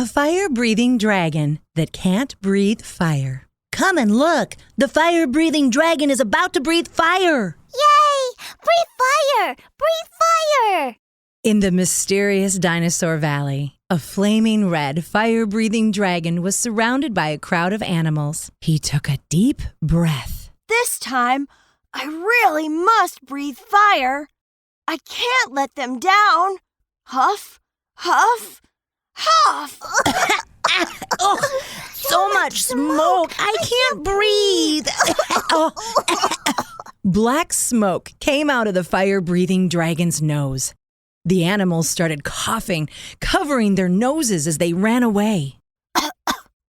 A fire-breathing dragon that can't breathe fire. Come and look! The fire-breathing dragon is about to breathe fire! Yay! Breathe fire! Breathe fire! In the mysterious dinosaur valley, a flaming red, fire-breathing dragon was surrounded by a crowd of animals. He took a deep breath. This time, I really must breathe fire. I can't let them down. Huff, huff, huff. Oh, so much smoke. I can't breathe. Black smoke came out of the fire-breathing dragon's nose. The animals started coughing, covering their noses as they ran away.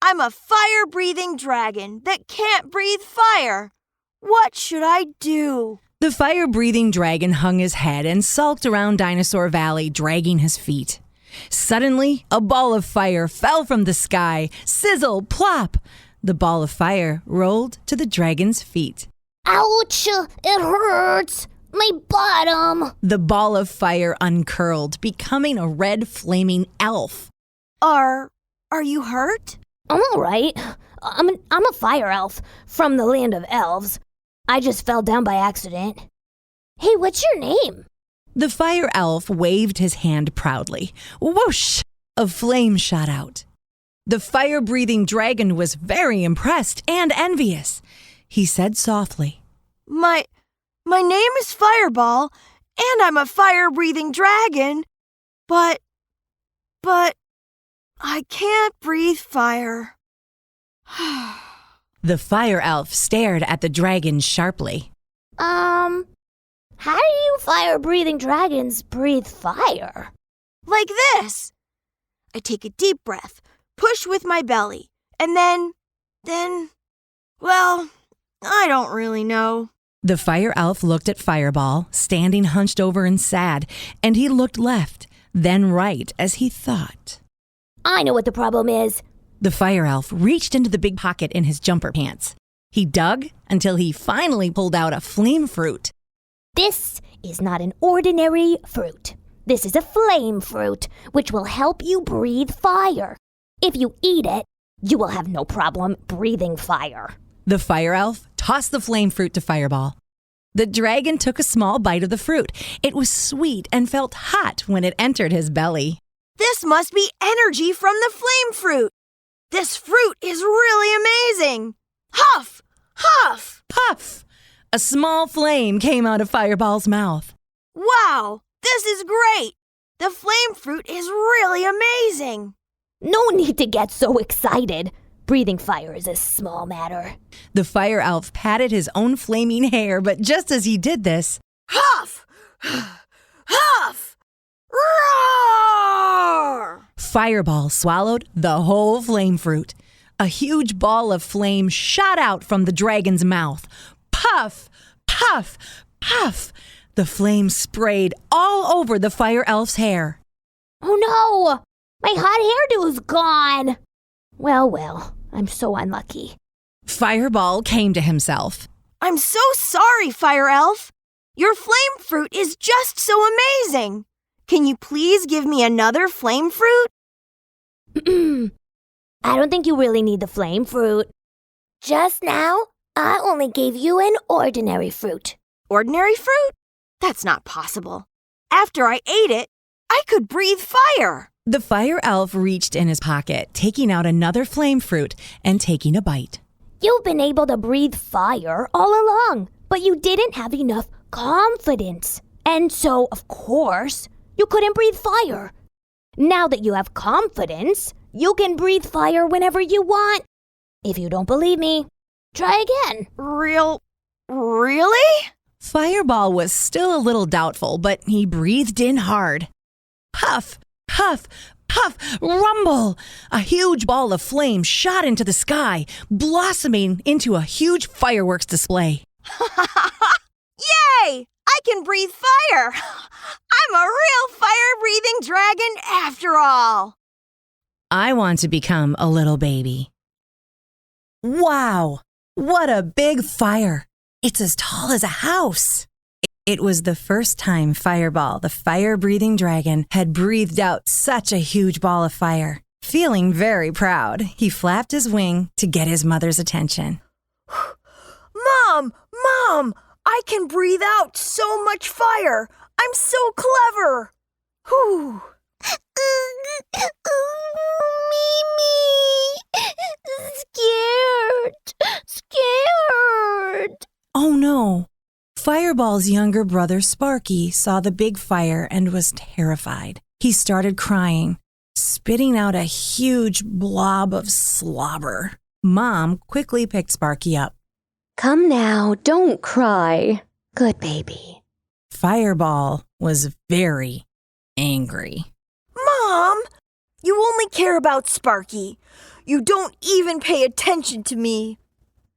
I'm a fire-breathing dragon that can't breathe fire. What should I do? The fire-breathing dragon hung his head and sulked around Dinosaur Valley, dragging his feet. Suddenly, a ball of fire fell from the sky. Sizzle, plop! The ball of fire rolled to the dragon's feet. Ouch! It hurts! My bottom! The ball of fire uncurled, becoming a red flaming elf. Are you hurt? I'm all right. I'm a fire elf from the land of elves. I just fell down by accident. Hey, what's your name? The fire elf waved his hand proudly. Whoosh! A flame shot out. The fire-breathing dragon was very impressed and envious. He said softly, My name is Fireball, and I'm a fire-breathing dragon, but I can't breathe fire. The fire elf stared at the dragon sharply. How do you fire-breathing dragons breathe fire? Like this. I take a deep breath, push with my belly, and then, well, I don't really know. The fire elf looked at Fireball, standing hunched over and sad, and he looked left, then right as he thought. I know what the problem is. The fire elf reached into the big pocket in his jumper pants. He dug until he finally pulled out a flame fruit. This is not an ordinary fruit. This is a flame fruit, which will help you breathe fire. If you eat it, you will have no problem breathing fire. The fire elf tossed the flame fruit to Fireball. The dragon took a small bite of the fruit. It was sweet and felt hot when it entered his belly. This must be energy from the flame fruit. This fruit is really amazing. Huff! Huff! Puff! A small flame came out of Fireball's mouth. Wow! This is great! The flame fruit is really amazing. No need to get so excited. Breathing fire is a small matter. The fire elf patted his own flaming hair, but just as he did this, Huff! Huff! Roar! Fireball swallowed the whole flame fruit. A huge ball of flame shot out from the dragon's mouth. Puff! Puff! Puff! The flame sprayed all over the fire elf's hair. Oh no! My hot hairdo's gone! Well, I'm so unlucky. Fireball came to himself. I'm so sorry, Fire Elf. Your flame fruit is just so amazing. Can you please give me another flame fruit? I don't think you really need the flame fruit. Just now, I only gave you an ordinary fruit. Ordinary fruit? That's not possible. After I ate it, I could breathe fire. The fire elf reached in his pocket, taking out another flame fruit and taking a bite. You've been able to breathe fire all along, but you didn't have enough confidence. And so, of course, you couldn't breathe fire. Now that you have confidence, you can breathe fire whenever you want. If you don't believe me, try again. Really? Fireball was still a little doubtful, but he breathed in hard. Puff! Puff! Puff! Rumble! A huge ball of flame shot into the sky, blossoming into a huge fireworks display. Yay! I can breathe fire! I'm a real fire-breathing dragon after all! I want to become a little baby. Wow! What a big fire! It's as tall as a house. It was the first time Fireball, the fire-breathing dragon, had breathed out such a huge ball of fire. Feeling very proud, he flapped his wing to get his mother's attention. Mom! Mom! I can breathe out so much fire! I'm so clever! Whew! Mimi! Scared! Oh no! Fireball's younger brother Sparky saw the big fire and was terrified. He started crying, spitting out a huge blob of slobber. Mom quickly picked Sparky up. Come now, don't cry. Good baby. Fireball was very angry. Mom! You only care about Sparky. You don't even pay attention to me.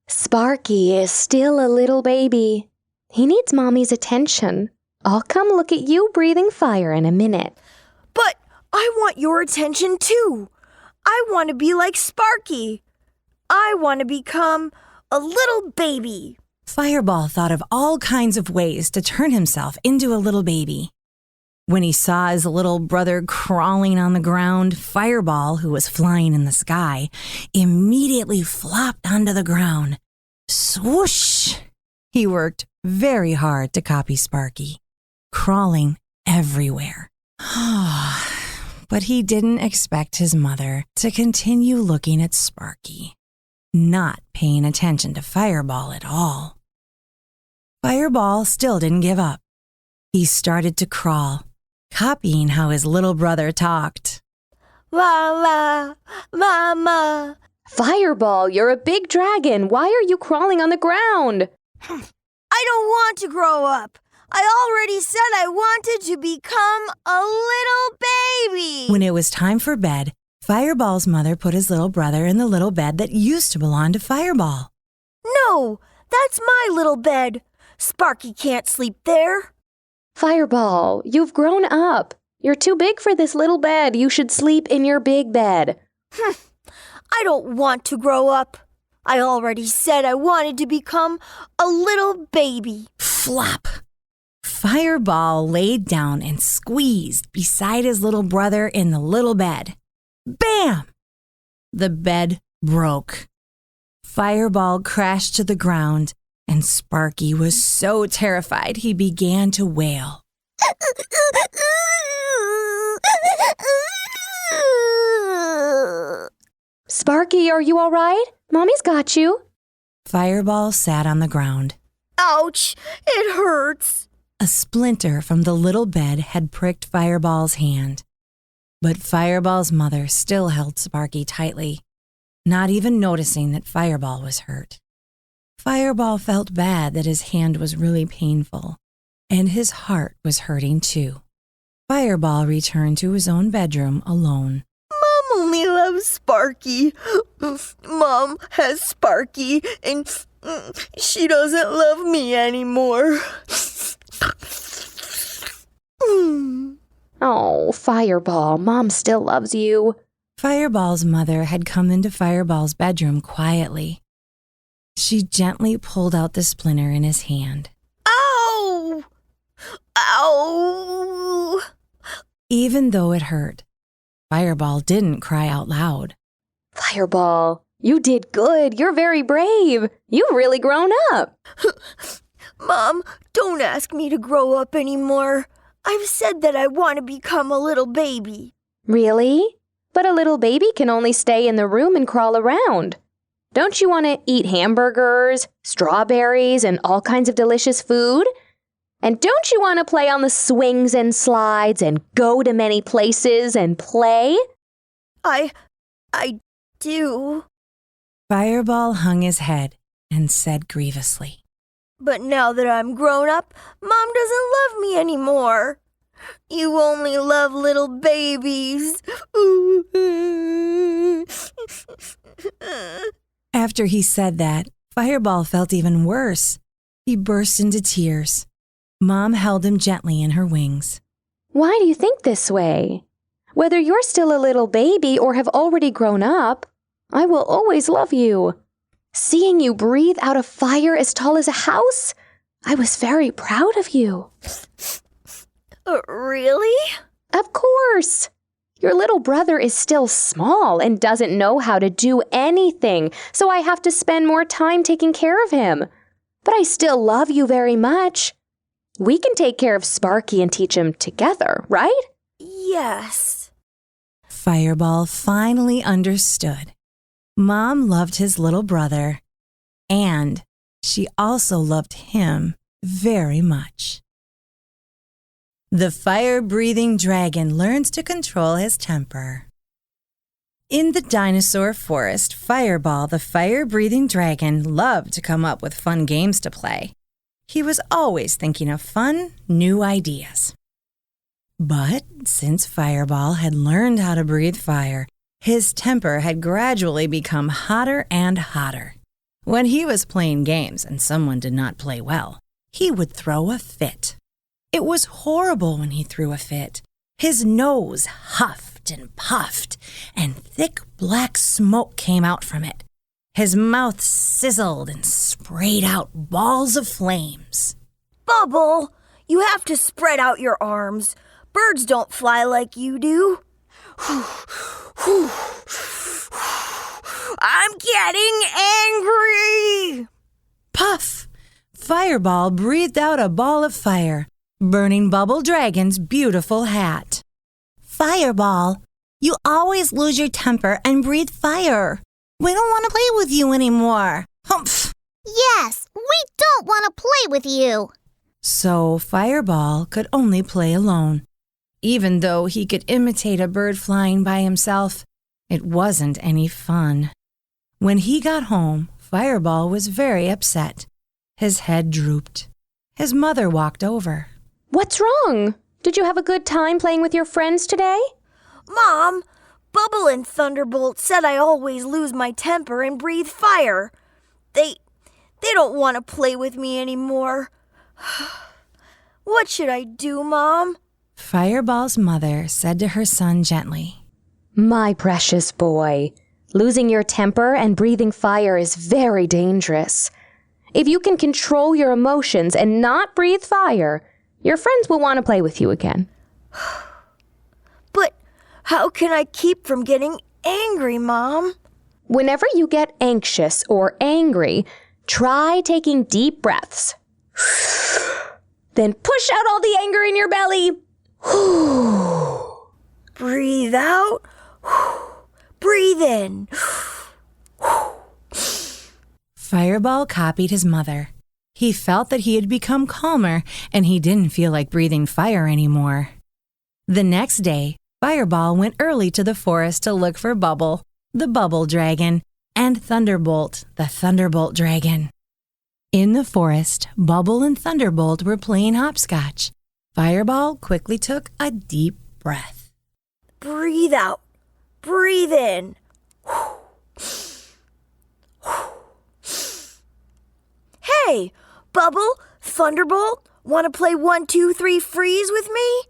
Sparky is still a little baby. He needs Mommy's attention. I'll come look at you breathing fire in a minute. But I want your attention too. I want to be like Sparky. I want to become a little baby. Fireball thought of all kinds of ways to turn himself into a little baby. When he saw his little brother crawling on the ground, Fireball, who was flying in the sky, immediately flopped onto the ground. Swoosh! He worked very hard to copy Sparky, crawling everywhere. But he didn't expect his mother to continue looking at Sparky, not paying attention to Fireball at all. Fireball still didn't give up. He started to crawl, copying how his little brother talked. Mama, Mama. Fireball, you're a big dragon. Why are you crawling on the ground? I don't want to grow up. I already said I wanted to become a little baby. When it was time for bed, Fireball's mother put his little brother in the little bed that used to belong to Fireball. No, that's my little bed. Sparky can't sleep there. Fireball, you've grown up. You're too big for this little bed. You should sleep in your big bed. I don't want to grow up. I already said I wanted to become a little baby. Flop! Fireball laid down and squeezed beside his little brother in the little bed. Bam! The bed broke. Fireball crashed to the ground, and Sparky was so terrified he began to wail. Sparky, are you all right? Mommy's got you. Fireball sat on the ground. Ouch! It hurts. A splinter from the little bed had pricked Fireball's hand. But Fireball's mother still held Sparky tightly, not even noticing that Fireball was hurt. Fireball felt bad that his hand was really painful, and his heart was hurting too. Fireball returned to his own bedroom alone. Mom only loves Sparky. Mom has Sparky, and she doesn't love me anymore. Oh, Fireball, Mom still loves you. Fireball's mother had come into Fireball's bedroom quietly. She gently pulled out the splinter in his hand. Ow! Ow! Even though it hurt, Fireball didn't cry out loud. Fireball, you did good. You're very brave. You've really grown up. Mom, don't ask me to grow up anymore. I've said that I want to become a little baby. Really? But a little baby can only stay in the room and crawl around. Don't you want to eat hamburgers, strawberries, and all kinds of delicious food? And don't you want to play on the swings and slides and go to many places and play? I do. Fireball hung his head and said grievously, But now that I'm grown up, Mom doesn't love me anymore. You only love little babies. After he said that, Fireball felt even worse. He burst into tears. Mom held him gently in her wings. Why do you think this way? Whether you're still a little baby or have already grown up, I will always love you. Seeing you breathe out a fire as tall as a house, I was very proud of you. Really? Of course. Your little brother is still small and doesn't know how to do anything, so I have to spend more time taking care of him. But I still love you very much. We can take care of Sparky and teach him together, right? Yes. Fireball finally understood. Mom loved his little brother, and she also loved him very much. The fire-breathing dragon learns to control his temper. In the dinosaur forest, Fireball, the fire-breathing dragon, loved to come up with fun games to play. He was always thinking of fun, new ideas. But since Fireball had learned how to breathe fire, his temper had gradually become hotter and hotter. When he was playing games and someone did not play well, he would throw a fit. It was horrible when he threw a fit. His nose huffed and puffed, and thick black smoke came out from it. His mouth sizzled and sprayed out balls of flames. Bubble, you have to spread out your arms. Birds don't fly like you do. I'm getting angry! Puff! Fireball breathed out a ball of fire, burning Bubble Dragon's beautiful hat. Fireball, you always lose your temper and breathe fire. We don't want to play with you anymore. Humph! Yes, we don't want to play with you. So Fireball could only play alone. Even though he could imitate a bird flying by himself, it wasn't any fun. When he got home, Fireball was very upset. His head drooped. His mother walked over. What's wrong? Did you have a good time playing with your friends today? Mom, Bubble and Thunderbolt said I always lose my temper and breathe fire. They don't want to play with me anymore. What should I do, Mom? Fireball's mother said to her son gently, My precious boy, losing your temper and breathing fire is very dangerous. If you can control your emotions and not breathe fire, your friends will want to play with you again. But how can I keep from getting angry, Mom? Whenever you get anxious or angry, try taking deep breaths. Then push out all the anger in your belly. Breathe out. Breathe in. Fireball copied his mother. He felt that he had become calmer and he didn't feel like breathing fire anymore. The next day, Fireball went early to the forest to look for Bubble, the Bubble Dragon, and Thunderbolt, the Thunderbolt Dragon. In the forest, Bubble and Thunderbolt were playing hopscotch. Fireball quickly took a deep breath. Breathe out. Breathe in. Hey, Bubble, Thunderbolt, want to play 1, 2, 3 freeze with me?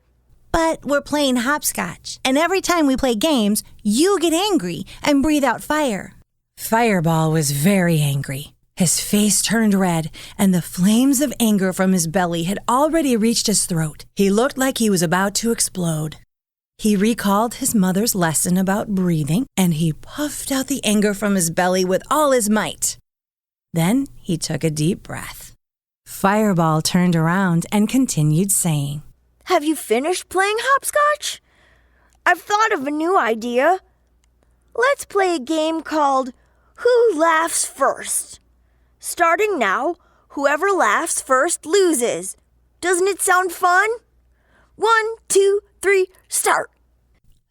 But we're playing hopscotch, and every time we play games, you get angry and breathe out fire. Fireball was very angry. His face turned red, and the flames of anger from his belly had already reached his throat. He looked like he was about to explode. He recalled his mother's lesson about breathing, and he puffed out the anger from his belly with all his might. Then he took a deep breath. Fireball turned around and continued saying, Have you finished playing hopscotch? I've thought of a new idea. Let's play a game called Who Laughs First? Starting now, whoever laughs first loses. Doesn't it sound fun? 1, 2, 3, start.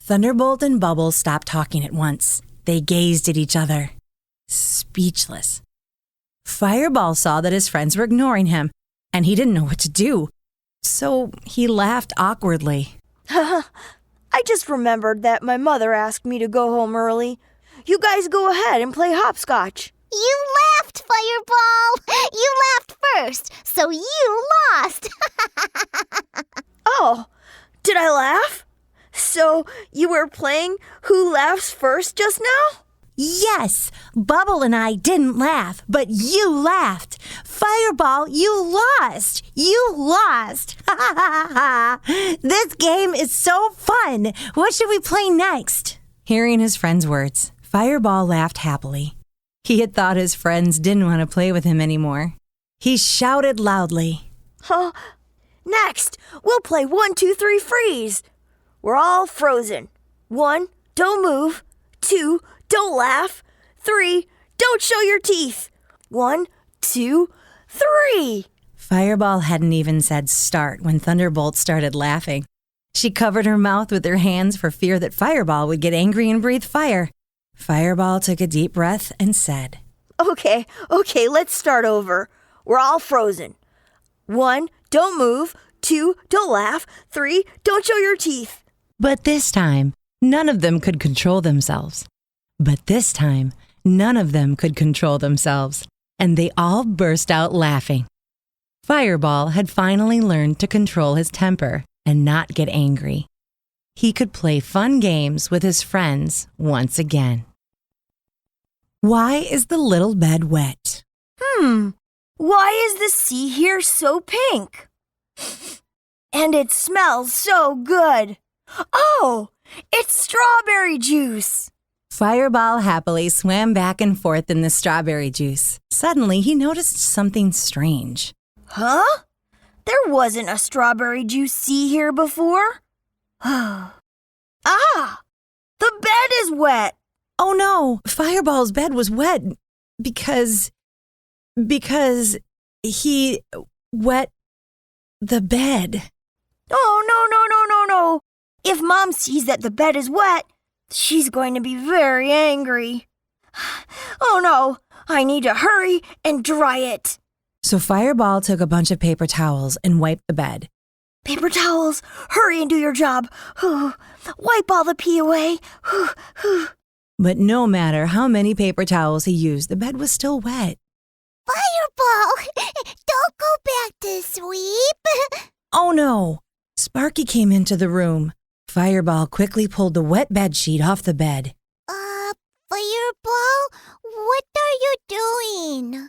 Thunderbolt and Bubble stopped talking at once. They gazed at each other, speechless. Fireball saw that his friends were ignoring him, and he didn't know what to do. So he laughed awkwardly. I just remembered that my mother asked me to go home early. You guys go ahead and play hopscotch. You laughed, Fireball! You laughed first, so you lost! Oh, did I laugh? So you were playing Who Laughs First just now? Yes, Bubble and I didn't laugh, but you laughed. Fireball, you lost. You lost. This game is so fun. What should we play next? Hearing his friend's words, Fireball laughed happily. He had thought his friends didn't want to play with him anymore. He shouted loudly. Next, we'll play 1, 2, 3 freeze. We're all frozen. 1, don't move. 2, don't laugh. 3, don't show your teeth. 1, 2, 3. Fireball hadn't even said start when Thunderbolt started laughing. She covered her mouth with her hands for fear that Fireball would get angry and breathe fire. Fireball took a deep breath and said, Okay, let's start over. We're all frozen. 1, don't move. 2, don't laugh. 3, don't show your teeth. But this time, none of them could control themselves. And they all burst out laughing. Fireball had finally learned to control his temper and not get angry. He could play fun games with his friends once again. Why is the little bed wet? Why is the sea here so pink? And it smells so good. Oh, it's strawberry juice. Fireball happily swam back and forth in the strawberry juice. Suddenly, he noticed something strange. Huh? There wasn't a strawberry juice sea here before. The bed is wet. Oh no, Fireball's bed was wet because he wet the bed. Oh, no. If Mom sees that the bed is wet, she's going to be very angry. Oh no, I need to hurry and dry it. So Fireball took a bunch of paper towels and wiped the bed. Paper towels, hurry and do your job. Wipe all the pee away. But no matter how many paper towels he used, the bed was still wet. Fireball, don't go back to sleep. Oh no! Sparky came into the room. Fireball quickly pulled the wet bed sheet off the bed. Fireball, what are you doing?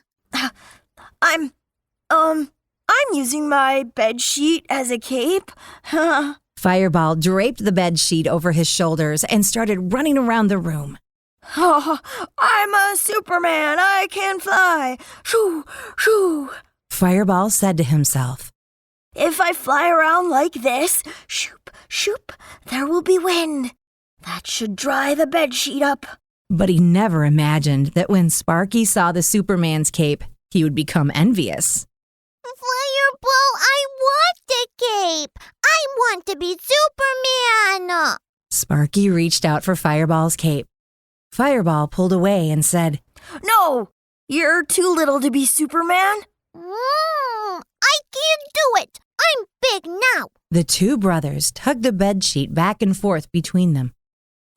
I'm using my bed sheet as a cape. Fireball draped the bed sheet over his shoulders and started running around the room. Oh, I'm a Superman. I can fly. Shoo, shoo. Fireball said to himself, If I fly around like this, shoop, shoop, there will be wind. That should dry the bed sheet up. But he never imagined that when Sparky saw the Superman's cape, he would become envious. Fireball, I want the cape. I want to be Superman. Sparky reached out for Fireball's cape. Fireball pulled away and said, No, you're too little to be Superman. I can't do it. I'm big now. The two brothers tugged the bed sheet back and forth between them.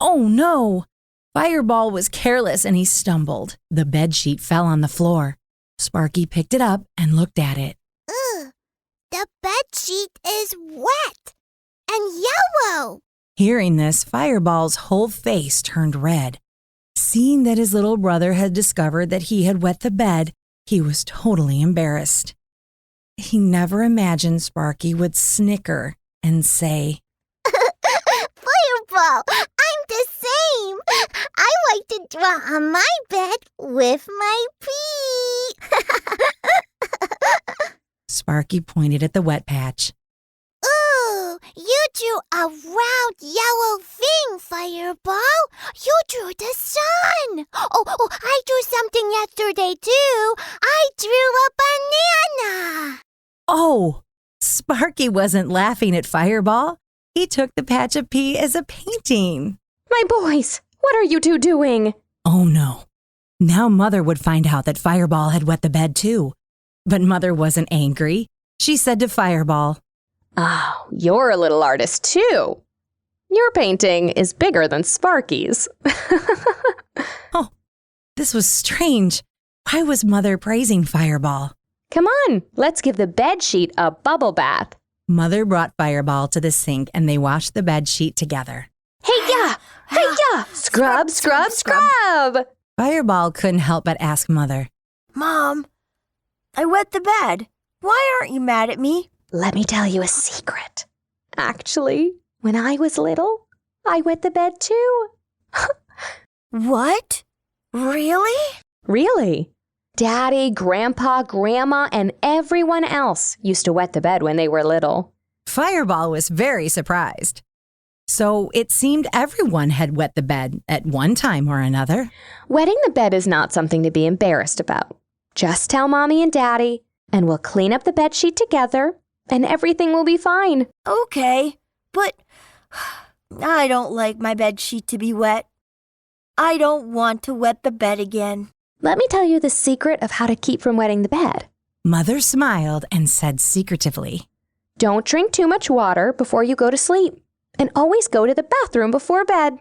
Oh no! Fireball was careless and he stumbled. The bed sheet fell on the floor. Sparky picked it up and looked at it. The bed sheet is wet and yellow. Hearing this, Fireball's whole face turned red. Seeing that his little brother had discovered that he had wet the bed, he was totally embarrassed. He never imagined Sparky would snicker and say, Fireball, I'm the same. I like to draw on my bed with my pee. Sparky pointed at the wet patch. Ooh, you drew a round yellow thing, Fireball. You drew the sun. Oh, I drew something yesterday, too. I drew a banana. Oh, Sparky wasn't laughing at Fireball. He took the patch of pee as a painting. My boys, what are you two doing? Oh no. Now Mother would find out that Fireball had wet the bed too. But Mother wasn't angry. She said to Fireball, Oh, you're a little artist too. Your painting is bigger than Sparky's. Oh, this was strange. Why was Mother praising Fireball? Come on, let's give the bed sheet a bubble bath. Mother brought Fireball to the sink and they washed the bed sheet together. Hey, yeah! Hiya! Scrub, scrub, scrub! Fireball couldn't help but ask Mother. Mom, I wet the bed. Why aren't you mad at me? Let me tell you a secret. Actually, when I was little, I wet the bed too. What? Really? Really? Daddy, Grandpa, Grandma, and everyone else used to wet the bed when they were little. Fireball was very surprised. So it seemed everyone had wet the bed at one time or another. Wetting the bed is not something to be embarrassed about. Just tell Mommy and Daddy, and we'll clean up the bedsheet together, and everything will be fine. Okay, but I don't like my bed sheet to be wet. I don't want to wet the bed again. Let me tell you the secret of how to keep from wetting the bed. Mother smiled and said secretively, Don't drink too much water before you go to sleep, and always go to the bathroom before bed.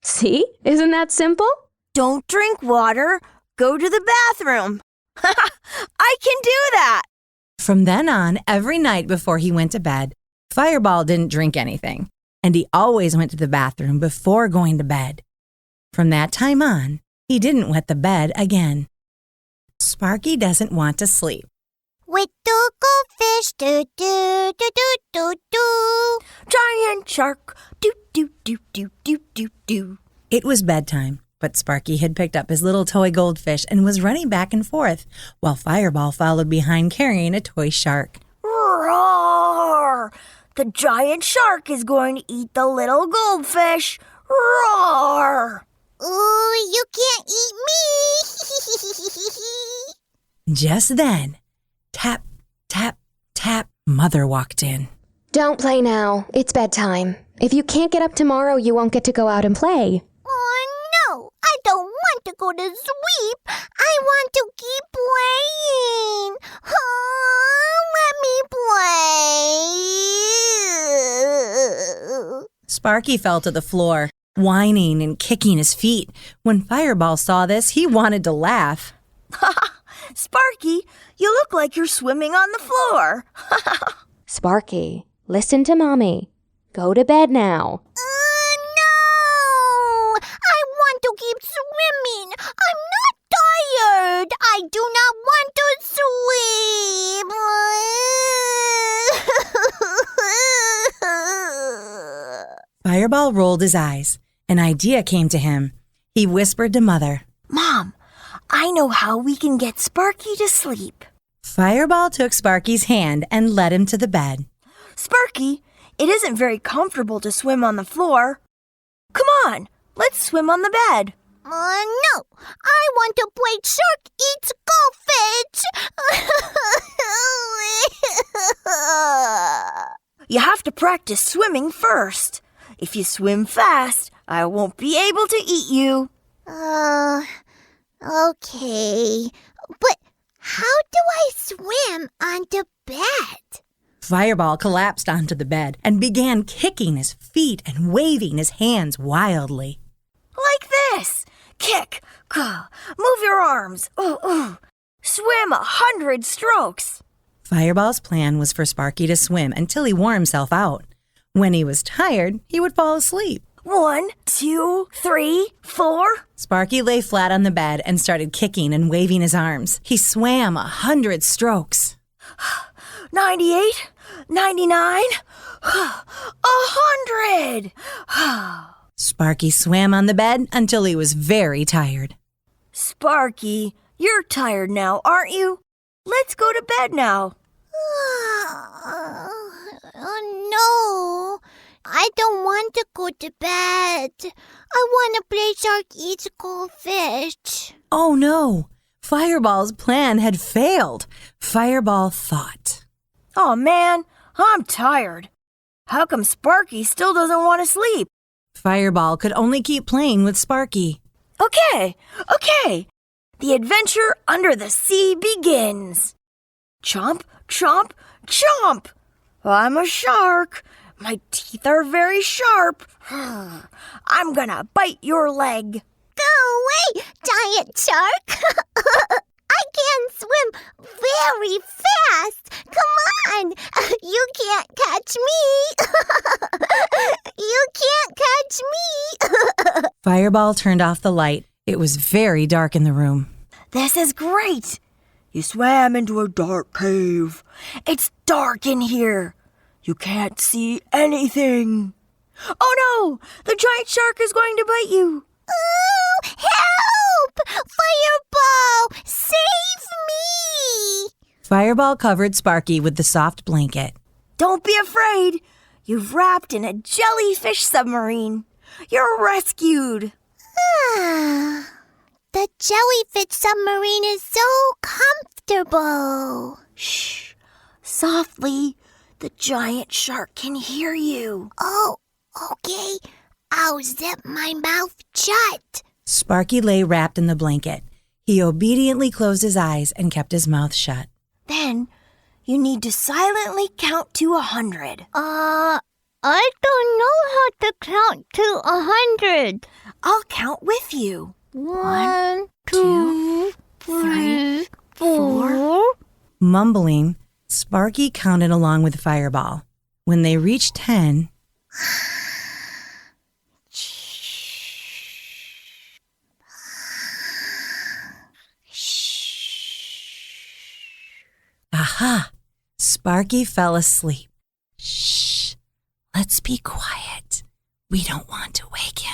See? Isn't that simple? Don't drink water. Go to the bathroom. I can do that. From then on, every night before he went to bed, Fireball didn't drink anything, and he always went to the bathroom before going to bed. From that time on, he didn't wet the bed again. Sparky doesn't want to sleep. With the goldfish, do do do do do do. Giant shark, do do do do do do do. It was bedtime, but Sparky had picked up his little toy goldfish and was running back and forth, while Fireball followed behind carrying a toy shark. Roar! The giant shark is going to eat the little goldfish. Roar! Ooh, you can't eat me. Just then, tap, tap, tap, Mother walked in. Don't play now. It's bedtime. If you can't get up tomorrow, you won't get to go out and play. Oh, no, I don't want to go to sleep. I want to keep playing. Let me play. Sparky fell to the floor, whining and kicking his feet. When Fireball saw this, he wanted to laugh. Sparky, you look like you're swimming on the floor. Sparky, listen to Mommy. Go to bed now. No! I want to keep swimming. I'm not tired. I do not want to sleep. Fireball rolled his eyes. An idea came to him. He whispered to Mother. Mom, I know how we can get Sparky to sleep. Fireball took Sparky's hand and led him to the bed. Sparky, it isn't very comfortable to swim on the floor. Come on, let's swim on the bed. No, I want to play Shark Eats Goldfish. You have to practice swimming first. If you swim fast, I won't be able to eat you. Okay. But how do I swim on the bed? Fireball collapsed onto the bed and began kicking his feet and waving his hands wildly. Like this. Kick. Move your arms. Swim 100 strokes. Fireball's plan was for Sparky to swim until he wore himself out. When he was tired, he would fall asleep. 1, 2, 3, 4. Sparky lay flat on the bed and started kicking and waving his arms. He swam 100 strokes. 98, 99, 100. Sparky swam on the bed until he was very tired. Sparky, you're tired now, aren't you? Let's go to bed now. No, I don't want to go to bed. I want to play Shark Eats Goldfish. Oh no! Fireball's plan had failed. Fireball thought. Oh man, I'm tired. How come Sparky still doesn't want to sleep? Fireball could only keep playing with Sparky. Okay. The adventure under the sea begins. Chomp, chomp, chomp. I'm a shark. My teeth are very sharp. I'm gonna bite your leg. Go away, giant shark. I can swim very fast. Come on. You can't catch me. You can't catch me. Fireball turned off the light. It was very dark in the room. This is great. You swam into a dark cave. It's dark in here. You can't see anything. Oh no! The giant shark is going to bite you. Ooh, help! Fireball, save me! Fireball covered Sparky with the soft blanket. Don't be afraid. You've wrapped in a jellyfish submarine. You're rescued. The jellyfish submarine is so comfortable. Shh. Softly. The giant shark can hear you. Oh, okay. I'll zip my mouth shut. Sparky lay wrapped in the blanket. He obediently closed his eyes and kept his mouth shut. Then you need to silently count to 100. I don't know how to count to 100. I'll count with you. 1, 2, 3, 4. Mumbling, Sparky counted along with Fireball. When they reached 10, aha! Sparky fell asleep. Shh! Let's be quiet. We don't want to wake him.